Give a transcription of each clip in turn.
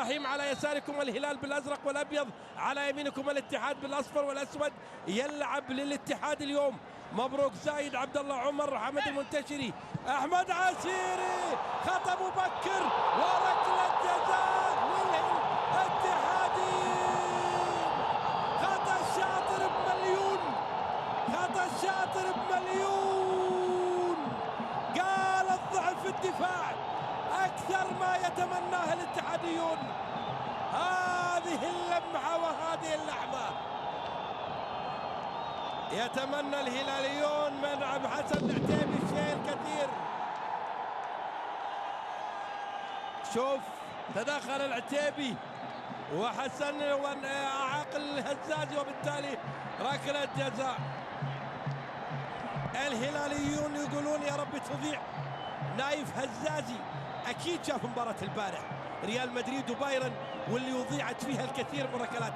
ابراهيم على يساركم الهلال بالازرق والابيض، على يمينكم الاتحاد بالاصفر والاسود. يلعب للاتحاد اليوم. مبروك زايد، عبد الله عمر، حمد المنتشري، احمد عسيري، خطا مبكر وركله جزاء للاتحادين. خطا الشاطر بمليون، خطا الشاطر بمليون. قال الضعف في الدفاع أكثر ما يتمناه الاتحاديون. هذه اللمحة وهذه اللحظة يتمنى الهلاليون من عبد الحسن العتيبي الشيء الكثير. شوف تدخل العتيبي وحسن وعاقل الهزازي، وبالتالي ركلة جزاء. الهلاليون يقولون يا رب تضيع. نايف هزازي اكيد شاف مباراة البارح ريال مدريد وبايرن واللي وضيعت فيها الكثير من ركلات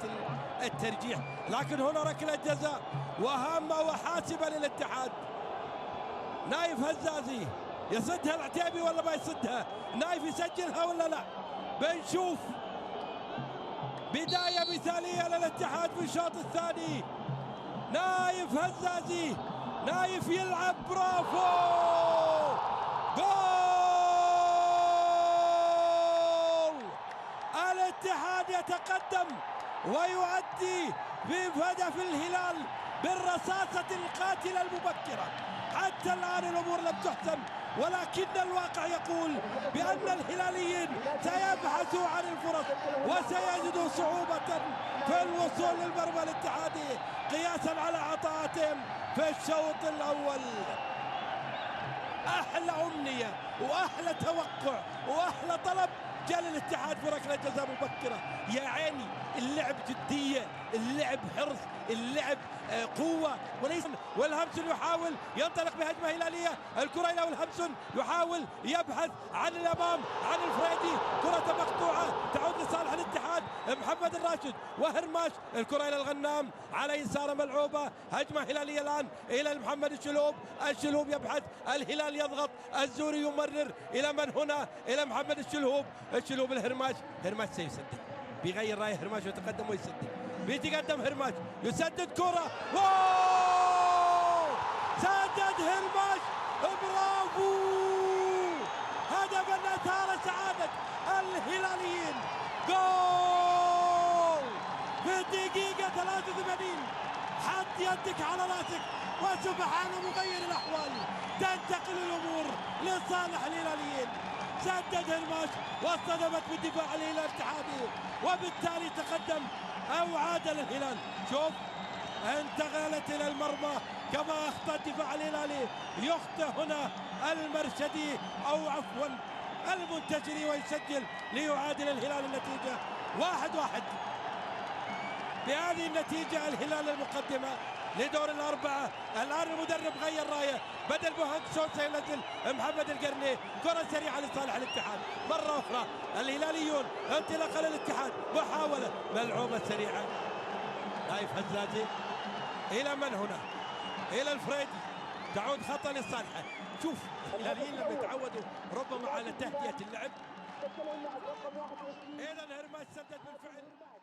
الترجيح، لكن هنا ركلة جزاء وهامة وحاسمة للاتحاد. نايف هزازي يصدها العتيبي ولا ما يصدها؟ نايف يسجلها ولا لا؟ بنشوف. بداية مثالية للاتحاد في الشوط الثاني. نايف هزازي، نايف يلعب، برافو، جول. الاتحاد يتقدم ويؤدي بهدف الهلال بالرصاصة القاتلة المبكرة. حتى الآن الأمور لم تحسم، ولكن الواقع يقول بأن الهلاليين سيبحثوا عن الفرص وسيجدوا صعوبة في الوصول للمرمى الاتحادي قياسا على عطاءاتهم في الشوط الأول. أحلى أمنية وأحلى توقع وأحلى طلب جاء للاتحاد في ركلة جزاء مبكرة. يا عيني، اللعب جدية، اللعب حرص، اللعب قوة وليس. والهمسن يحاول ينطلق بهجمة هلالية، الكرة إلى والهمسن يحاول يبحث عن الأمام عن الفريدي، كرة مقطوعة تعود لصالح الاتحاد. محمد الراشد وهرماش، الكرة إلى الغنام على يسار ملعوبة، هجمة هلالية الآن إلى محمد الشلوب، الشلوب يبحث، الهلال يضغط، الزوري يمرر إلى من هنا؟ إلى محمد الشلوب، الشلوب الهرماش، هرماش سيسدد، بيغير رايه هرماش ويتقدم ويسدد، بيتقدم هرماش يسدد كرة، واو، سدد هرماش، برافو، هدف أثار سعادة الهلاليين، جول في الدقيقة 83. حط يدك على راسك وسبحان مغير الأحوال، تنتقل الأمور لصالح الهلاليين. سدد هرماش واصطدمت بالدفاع الهلال الاتحادي، وبالتالي تقدم او عادل الهلال. شوف انتقلت الى المرمى كما اخطا الدفاع الهلالي، يخطئ هنا المرشدي او عفوا المنتشري ويسجل ليعادل الهلال النتيجه 1-1. بهذه النتيجه الهلال المقدمه لدور الأربعة. الآن المدرب غير رايه، بدل بوهانك سون سينزل محمد القرني، كرة سريعة لصالح الاتحاد مرة أخرى. الهلاليون انطلاقا للاتحاد، محاولة ملعوبة سريعة، نايف هزازي إلى من هنا؟ إلى الفريدي، تعود خطأ لصالحه. شوف الهلاليين لما يتعودوا ربما على تهدئة اللعب. إذا هرماش سدد بالفعل.